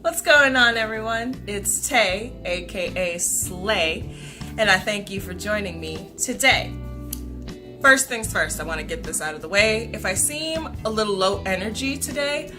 What's going on, everyone? It's Tay, aka Slay, and I thank you for joining me today. First things first, I want to get this out of the way. If I seem a little low energy today,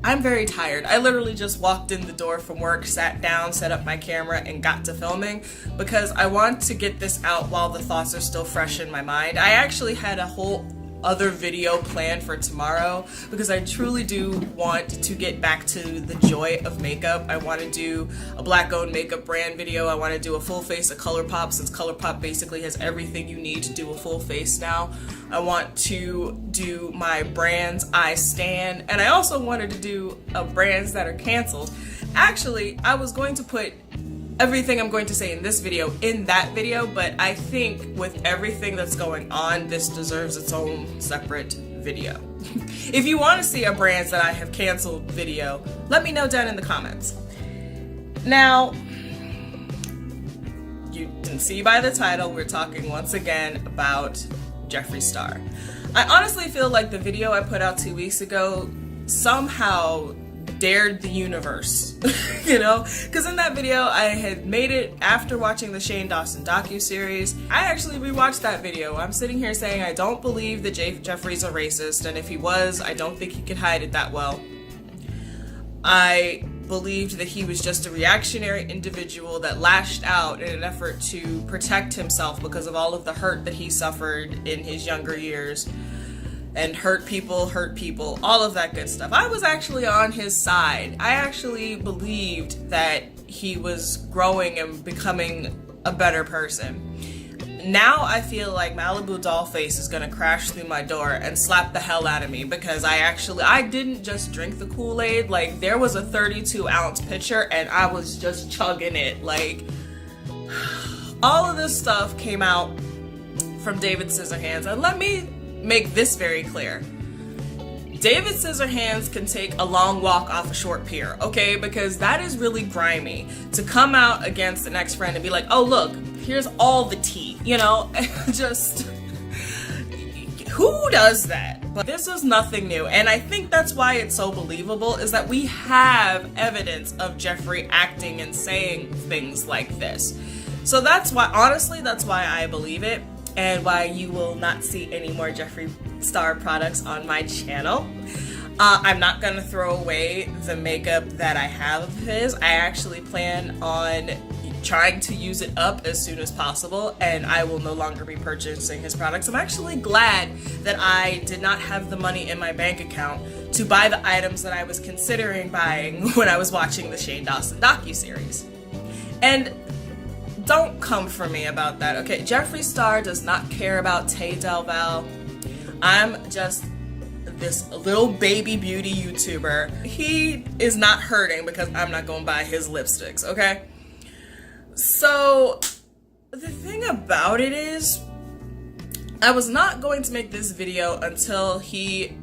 I'm very tired. I literally just walked in the door from work, sat down, set up my camera, and got to filming because I want to get this out while the thoughts are still fresh in my mind. I actually had a whole other video planned for tomorrow because I truly do want to get back to the joy of makeup. I want to do a black-owned makeup brand video. I want to do a full face of ColourPop since ColourPop basically has everything you need to do a full face now. I want to do my brands I stan, and I also wanted to do brands that are canceled. Actually, I was going to put everything I'm going to say in this video in that video, but I think with everything that's going on, this deserves its own separate video. If you want to see a brands that I have canceled video, let me know down in the comments. Now, you can see by the title, we're talking once again about Jeffree Star. I honestly feel like the video I put out 2 weeks ago somehow dared the universe, you know? Because in that video, I had made it after watching the Shane Dawson docu-series. I actually rewatched that video. I'm sitting here saying I don't believe that Jeffree's a racist, and if he was, I don't think he could hide it that well. I believed that he was just a reactionary individual that lashed out in an effort to protect himself because of all of the hurt that he suffered in his younger years. And hurt people, all of that good stuff. I was actually on his side. I actually believed that he was growing and becoming a better person. Now I feel like Malibu Dollface is gonna crash through my door and slap the hell out of me because I didn't just drink the Kool-Aid. Like, there was a 32-ounce pitcher and I was just chugging it. Like, all of this stuff came out from David Scissorhands, and let me make this very clear. David Scissorhands can take a long walk off a short pier, okay? Because that is really grimy to come out against an ex-friend and be like, oh look, here's all the tea, you know? Just, who does that? But this is nothing new, and I think that's why it's so believable, is that we have evidence of Jeffree acting and saying things like this. So that's why, honestly, that's why I believe it, and why you will not see any more Jeffree Star products on my channel. I'm not gonna throw away the makeup that I have of his. I actually plan on trying to use it up as soon as possible, and I will no longer be purchasing his products. I'm actually glad that I did not have the money in my bank account to buy the items that I was considering buying when I was watching the Shane Dawson docu-series. And don't come for me about that, okay? Jeffree Star does not care about Tay Del Val. I'm just this little baby beauty YouTuber. He is not hurting because I'm not gonna buy his lipsticks, okay? So, the thing about it is, I was not going to make this video until he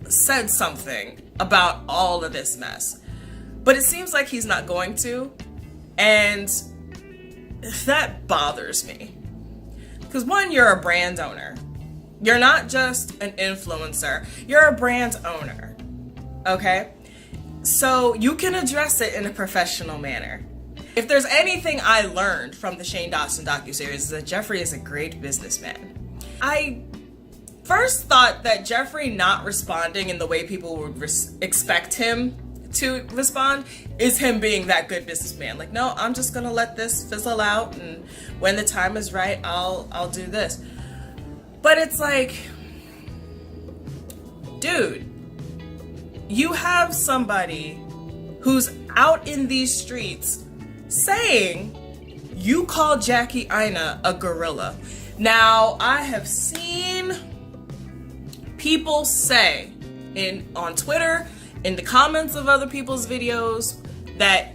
said something about all of this mess. But it seems like he's not going to, and that bothers me. Because one, you're a brand owner. You're not just an influencer. You're a brand owner, okay? So you can address it in a professional manner. If there's anything I learned from the Shane Dawson docuseries, is that Jeffree is a great businessman. I first thought that Jeffree not responding in the way people would expect him to respond is him being that good businessman. Like, no, I'm just gonna let this fizzle out, and when the time is right, I'll do this. But it's like, dude, you have somebody who's out in these streets saying you call Jackie Aina a gorilla. Now, I have seen people say on Twitter, in the comments of other people's videos, that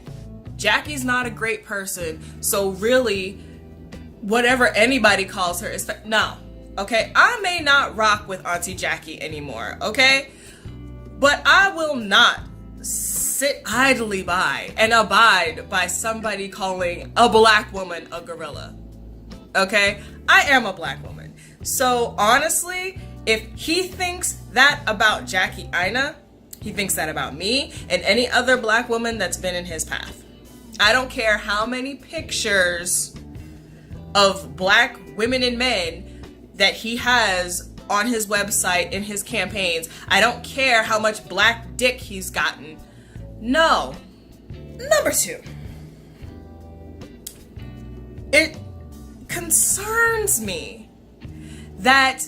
Jackie's not a great person, so really, whatever anybody calls her is no, okay? I may not rock with Auntie Jackie anymore, okay? But I will not sit idly by and abide by somebody calling a black woman a gorilla, okay? I am a black woman. So honestly, if he thinks that about Jackie Aina, He thinks that about me and any other black woman that's been in his path. I don't care how many pictures of black women and men that he has on his website in his campaigns. I don't care how much black dick he's gotten. No. Number 2. It concerns me that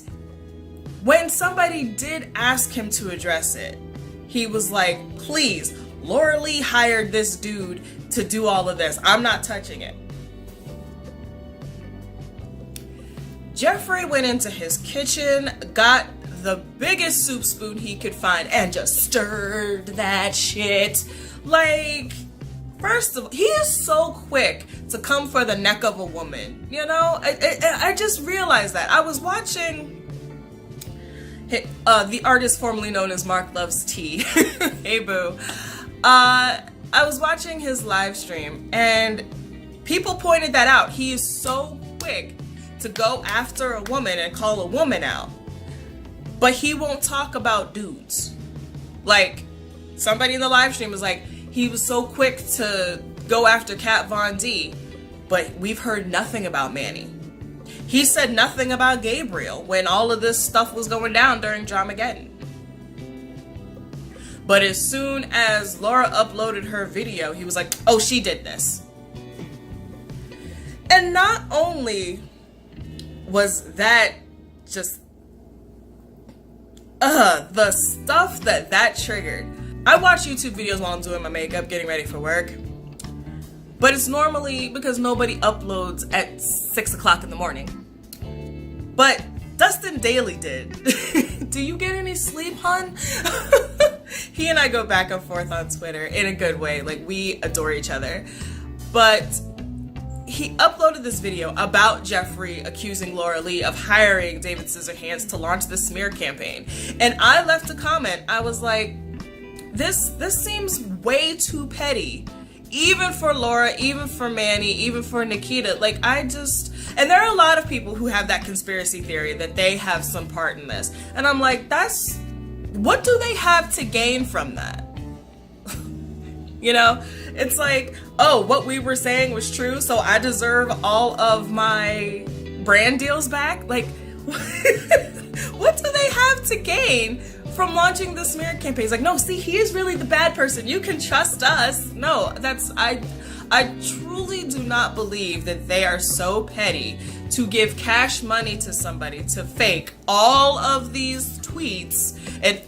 when somebody did ask him to address it, he was like, please, Laura Lee hired this dude to do all of this. I'm not touching it. Jeffree went into his kitchen, got the biggest soup spoon he could find, and just stirred that shit. Like, first of all, he is so quick to come for the neck of a woman. You know, I just realized that. I was watching the artist formerly known as Mark Loves Tea. Hey boo. I was watching his live stream and people pointed that out. He is so quick to go after a woman and call a woman out, but he won't talk about dudes. Like, somebody in the live stream was like, he was so quick to go after Kat Von D, but we've heard nothing about Manny. He said nothing about Gabriel when all of this stuff was going down during Dramageddon. But as soon as Laura uploaded her video, he was like, oh, she did this. And not only was that just the stuff that triggered. I watch YouTube videos while I'm doing my makeup, getting ready for work. But it's normally because nobody uploads at 6 o'clock in the morning. But Dustin Daly did. Do you get any sleep, hun? He and I go back and forth on Twitter in a good way. Like, we adore each other. But he uploaded this video about Jeffree accusing Laura Lee of hiring David Scissorhands to launch the smear campaign. And I left a comment. I was like, this seems way too petty. Even for Laura, even for Manny, even for Nikita. Like, and there are a lot of people who have that conspiracy theory that they have some part in this. And I'm like, what do they have to gain from that? You know, it's like, oh, what we were saying was true, so I deserve all of my brand deals back? Like, what do they have to gain from launching the smear campaign? He's like, no, see, he is really the bad person. You can trust us. No, I truly do not believe that they are so petty to give cash money to somebody to fake all of these tweets and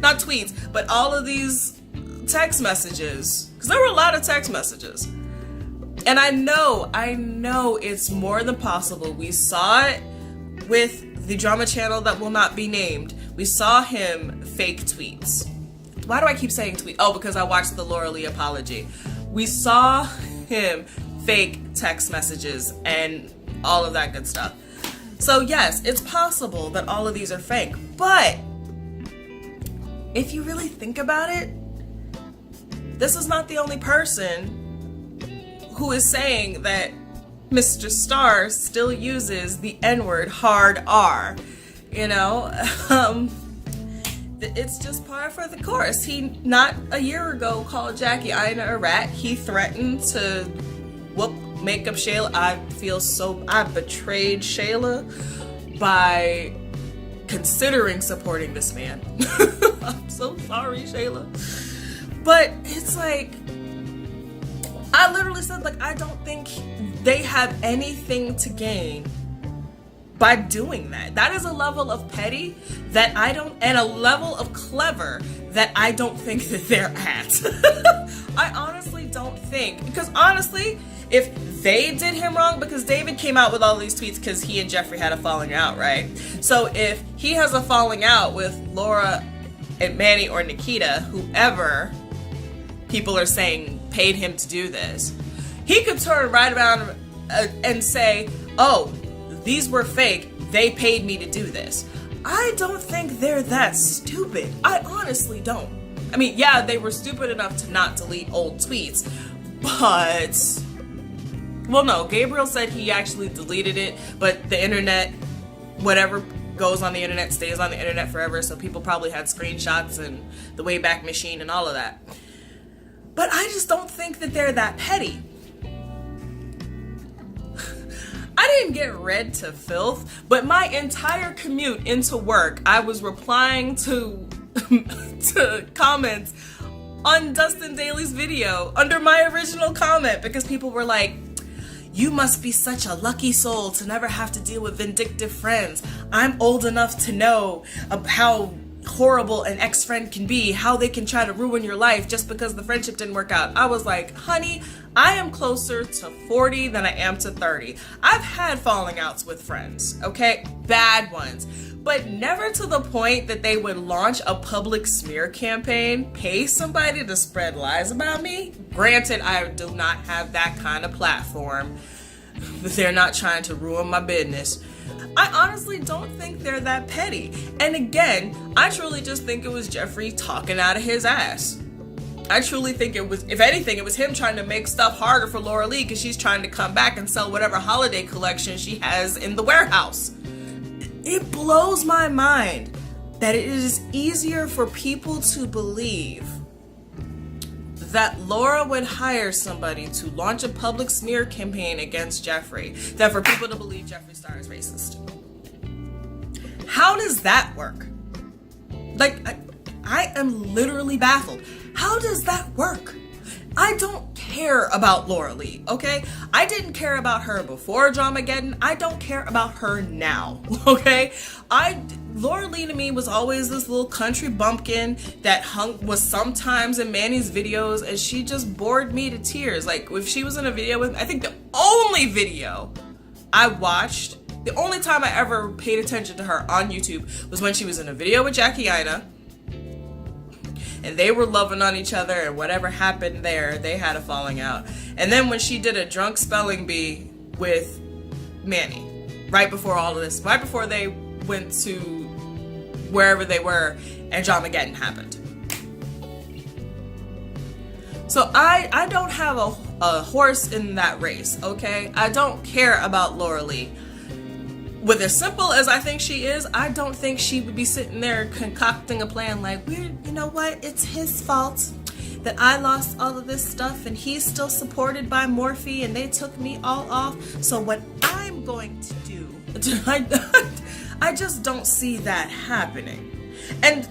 not tweets, but all of these text messages, because there were a lot of text messages. And I know it's more than possible. We saw it with the drama channel that will not be named. We saw him fake tweets. Why do I keep saying tweet? Oh, because I watched the Laura Lee apology. We saw him fake text messages and all of that good stuff. So yes, it's possible that all of these are fake, but if you really think about it, this is not the only person who is saying that Mr. Starr still uses the N-word, hard R. You know, it's just par for the course. He, not a year ago, called Jackie Aina a rat. He threatened to whoop Makeup Shayla. I betrayed Shayla by considering supporting this man. I'm so sorry, Shayla. But it's like, I literally said, like, I don't think they have anything to gain by doing that. That is a level of petty that I don't, and a level of clever that I don't think that they're at. I honestly don't think, because honestly, if they did him wrong, because David came out with all these tweets because he and Jeffree had a falling out, right? So if he has a falling out with Laura and Manny or Nikita, whoever people are saying paid him to do this, he could turn right around and say, oh, these were fake, they paid me to do this. I don't think they're that stupid. I honestly don't. I mean, yeah, they were stupid enough to not delete old tweets, but, well, no, Gabriel said he actually deleted it, but the internet, whatever goes on the internet stays on the internet forever, so people probably had screenshots and the Wayback Machine and all of that. But I just don't think that they're that petty. I didn't get read to filth, but my entire commute into work, I was replying to comments on Dustin Daly's video under my original comment because people were like, "You must be such a lucky soul to never have to deal with vindictive friends. I'm old enough to know how horrible an ex-friend can be, how they can try to ruin your life just because the friendship didn't work out." I was like, honey, I am closer to 40 than I am to 30. I've had falling outs with friends, okay? Bad ones. But never to the point that they would launch a public smear campaign, pay somebody to spread lies about me. Granted, I do not have that kind of platform. They're not trying to ruin my business. I honestly don't think they're that petty. And again, I truly just think it was Jeffree talking out of his ass. I truly think it was, if anything, it was him trying to make stuff harder for Laura Lee because she's trying to come back and sell whatever holiday collection she has in the warehouse. It blows my mind that it is easier for people to believe that Laura would hire somebody to launch a public smear campaign against Jeffree than for people to believe Jeffree Star is racist. How does that work? Like, I am literally baffled. How does that work? I don't care about Laura Lee, okay? I didn't care about her before Dramageddon. I don't care about her now, okay? Laura Lee to me was always this little country bumpkin that was sometimes in Manny's videos, and she just bored me to tears. Like, if she was in a video with, I think the only video I watched, the only time I ever paid attention to her on YouTube was when she was in a video with Jackie Aina, and they were loving on each other, and whatever happened there, they had a falling out. And then when she did a drunk spelling bee with Manny, right before all of this, right before they went to wherever they were and Dramageddon happened. So I don't have a horse in that race, okay? I don't care about Laura Lee. With as simple as I think she is, I don't think she would be sitting there concocting a plan like, you know what, it's his fault that I lost all of this stuff and he's still supported by Morphe and they took me all off. So what I'm going to do, I just don't see that happening. And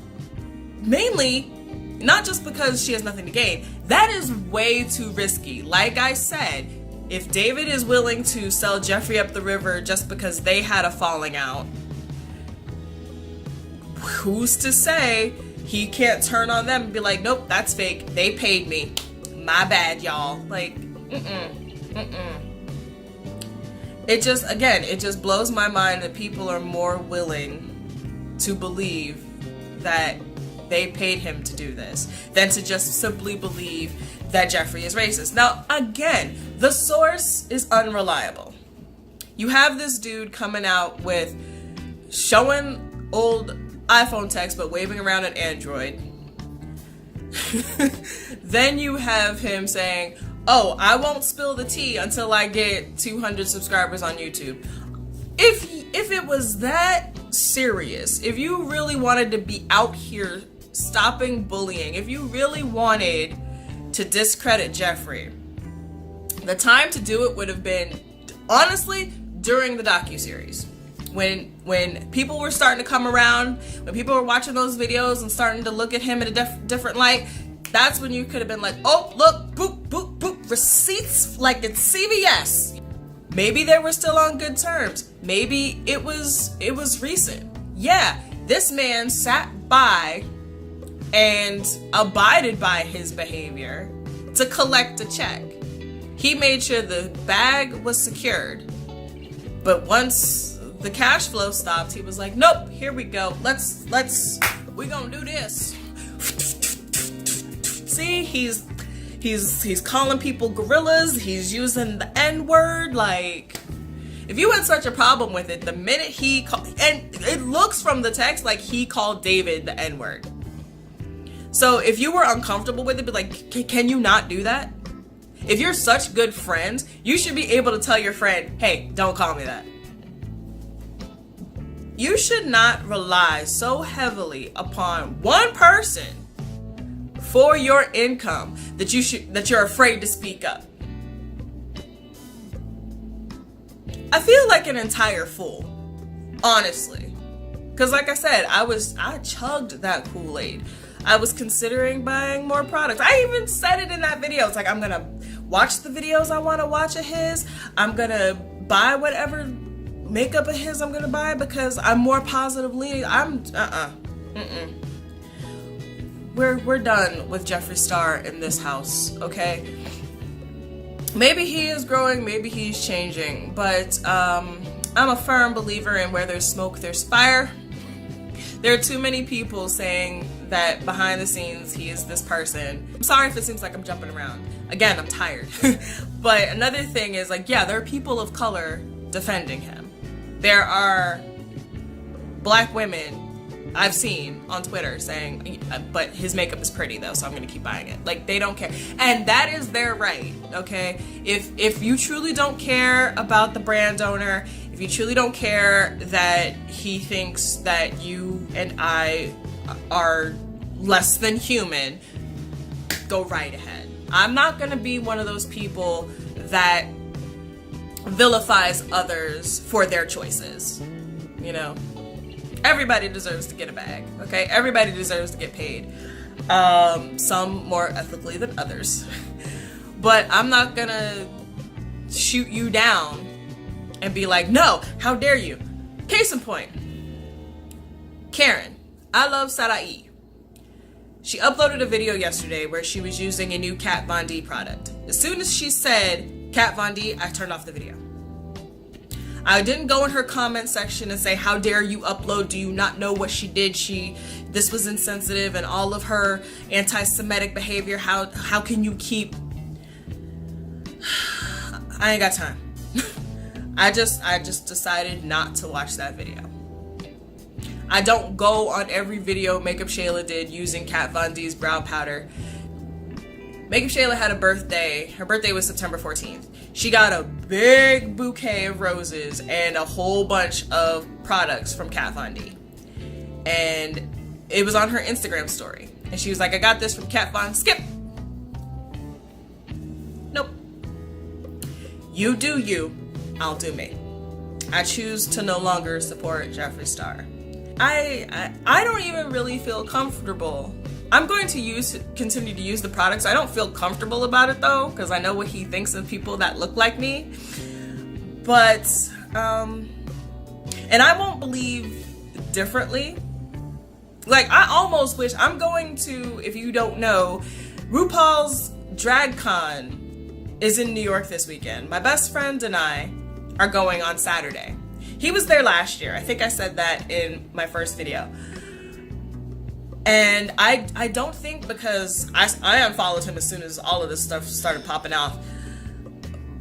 mainly, not just because she has nothing to gain, that is way too risky. Like I said, if David is willing to sell Jeffree up the river just because they had a falling out, who's to say he can't turn on them and be like, nope, that's fake. They paid me. My bad, y'all. Like, It just blows my mind that people are more willing to believe that they paid him to do this than to just simply believe that Jeffree is racist. Now, again, the source is unreliable. You have this dude coming out with showing old iPhone text but waving around an Android. Then you have him saying, oh, I won't spill the tea until I get 200 subscribers on YouTube. If it was that serious, if you really wanted to be out here stopping bullying, if you really wanted to discredit Jeffree, the time to do it would have been, honestly, during the docuseries. When people were starting to come around, when people were watching those videos and starting to look at him in a different light, that's when you could have been like, oh, look, boop, boop, boop, receipts like it's CVS. Maybe they were still on good terms. Maybe it was recent. Yeah, this man sat by and abided by his behavior to collect a check. He made sure the bag was secured. But once the cash flow stopped, he was like, nope, here we go. We gonna do this. See, he's calling people gorillas. He's using the N-word. Like, if you had such a problem with it, the minute and it looks from the text like he called David the N-word. So if you were uncomfortable with it, be like, can you not do that? If you're such good friends, you should be able to tell your friend, hey, don't call me that. You should not rely so heavily upon one person for your income that you're afraid to speak up. I feel like an entire fool, honestly. Because like I said, I chugged that Kool-Aid. I was considering buying more products. I even said it in that video. It's like, I'm gonna watch the videos I want to watch of his. I'm gonna buy whatever makeup of his I'm gonna buy because I'm more positive leaning. We're done with Jeffree Star in this house, okay? Maybe he is growing, maybe he's changing, but I'm a firm believer in where there's smoke, there's fire. There are too many people saying that behind the scenes he is this person. I'm sorry if it seems like I'm jumping around. Again, I'm tired. But another thing is, like, yeah, there are people of color defending him. There are black women I've seen on Twitter saying, but his makeup is pretty though, so I'm gonna keep buying it. Like, they don't care. And that is their right, okay? If you truly don't care about the brand owner, if you truly don't care that he thinks that you and I are less than human, go right ahead. I'm not gonna be one of those people that vilifies others for their choices, you know? Everybody deserves to get a bag, okay? Everybody deserves to get paid. Some more ethically than others. But I'm not gonna shoot you down and be like, no, how dare you? Case in point, Karen, I love Sarai. She uploaded a video yesterday where she was using a new Kat Von D product. As soon as she said Kat Von D, I turned off the video. I didn't go in her comment section and say, how dare you upload? Do you not know what she did? This was insensitive and all of her anti-Semitic behavior. How can you keep... I ain't got time. I just decided not to watch that video. I don't go on every video Makeup Shayla did using Kat Von D's brow powder. Makeup Shayla had a birthday. Her birthday was September 14th. She got a big bouquet of roses and a whole bunch of products from Kat Von D. And it was on her Instagram story. And she was like, I got this from Kat Von. Skip. Nope. You do you. I'll do me. I choose to no longer support Jeffree Star. I don't even really feel comfortable. I'm going to continue to use the products. I don't feel comfortable about it though, because I know what he thinks of people that look like me. But, and I won't believe differently. Like, I almost wish, I'm going to, if you don't know, RuPaul's Drag Con is in New York this weekend. My best friend and I are going on Saturday. He was there last year. I think I said that in my first video. And I don't think, because I unfollowed him as soon as all of this stuff started popping off,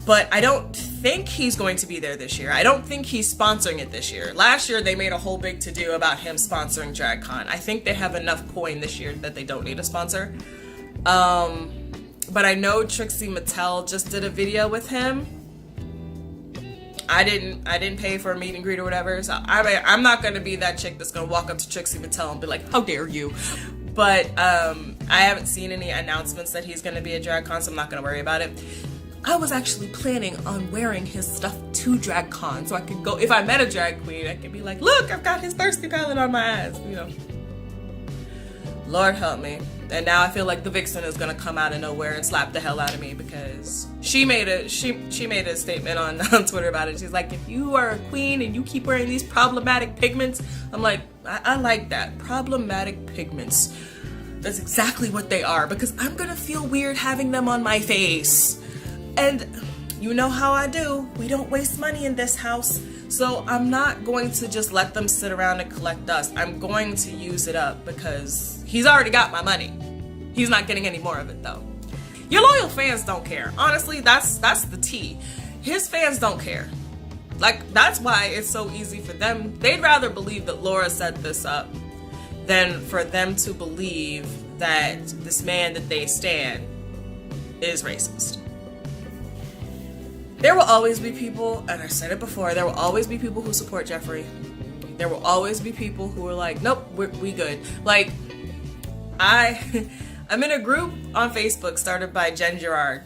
but I don't think he's going to be there this year. I don't think he's sponsoring it this year. Last year they made a whole big to-do about him sponsoring DragCon. I think they have enough coin this year that they don't need a sponsor. But I know Trixie Mattel just did a video with him. I didn't pay for a meet and greet or whatever, so I'm not gonna be that chick that's gonna walk up to Trixie Mattel and be like, how dare you? But I haven't seen any announcements that he's gonna be at DragCon, so I'm not gonna worry about it. I was actually planning on wearing his stuff to DragCon, so I could go, if I met a drag queen, I could be like, look, I've got his Thirsty palette on my ass, you know. Lord help me. And now I feel like the vixen is gonna come out of nowhere and slap the hell out of me, because she made a statement on Twitter about it. She's like, if you are a queen and you keep wearing these problematic pigments, I'm like, I like that. Problematic pigments. That's exactly what they are, because I'm gonna feel weird having them on my face. And you know how I do. We don't waste money in this house. So I'm not going to just let them sit around and collect dust. I'm going to use it up, because he's already got my money. He's not getting any more of it though. Your loyal fans don't care. Honestly, that's the tea. His fans don't care. Like, that's why it's so easy for them. They'd rather believe that Laura set this up than for them to believe that this man that they stan is racist. There will always be people, and I said it before, there will always be people who support Jeffree. There will always be people who are like, nope, we good. Like, I'm in a group on Facebook started by Jen Gerard,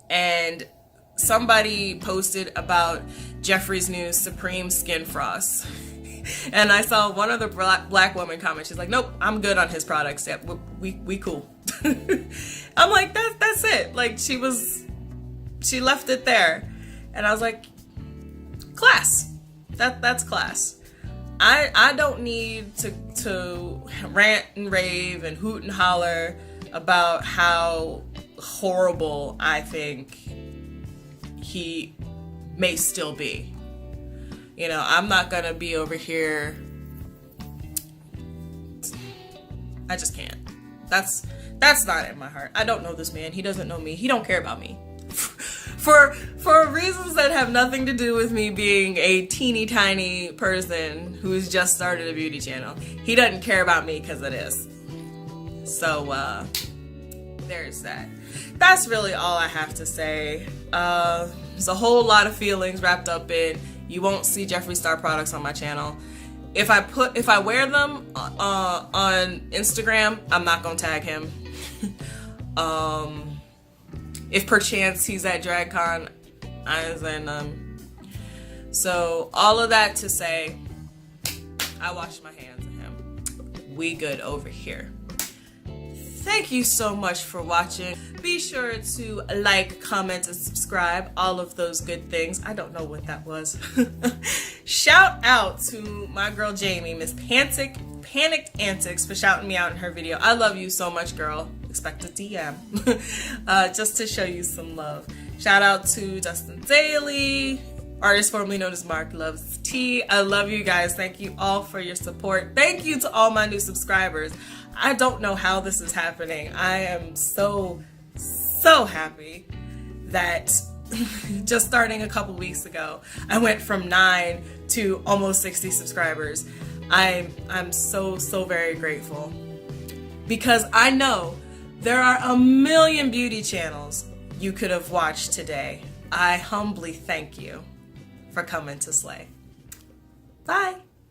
and somebody posted about Jeffree's new Supreme Skin Frost. And I saw one other black woman comment. She's like, nope, I'm good on his products. Yeah, we cool. I'm like, that's it. Like, she left it there. And I was like, class. That's class. I don't need to rant and rave and hoot and holler about how horrible I think he may still be. You know, I'm not gonna be over here. I just can't. That's not in my heart. I don't know this man. He doesn't know me. He don't care about me. For reasons that have nothing to do with me being a teeny tiny person who's just started a beauty channel. He doesn't care about me because of this. So there's that. That's really all I have to say. There's a whole lot of feelings wrapped up in. You won't see Jeffree Star products on my channel. If I wear them on Instagram, I'm not gonna tag him. If perchance he's at DragCon, so all of that to say, I wash my hands of him. We good over here. Thank you so much for watching. Be sure to like, comment, and subscribe. All of those good things. I don't know what that was. Shout out to my girl Jamie, Miss Panicked Antics, for shouting me out in her video. I love you so much, girl. Expect a DM. Just to show you some love. Shout out to Dustin Daly, artist formerly known as Mark Loves Tea. I love you guys. Thank you all for your support. Thank you to all my new subscribers. I don't know how this is happening. I am so happy that just starting a couple weeks ago, I went from 9 to almost 60 subscribers. I'm so very grateful, because I know there are a million beauty channels you could have watched today. I humbly thank you for coming to slay. Bye.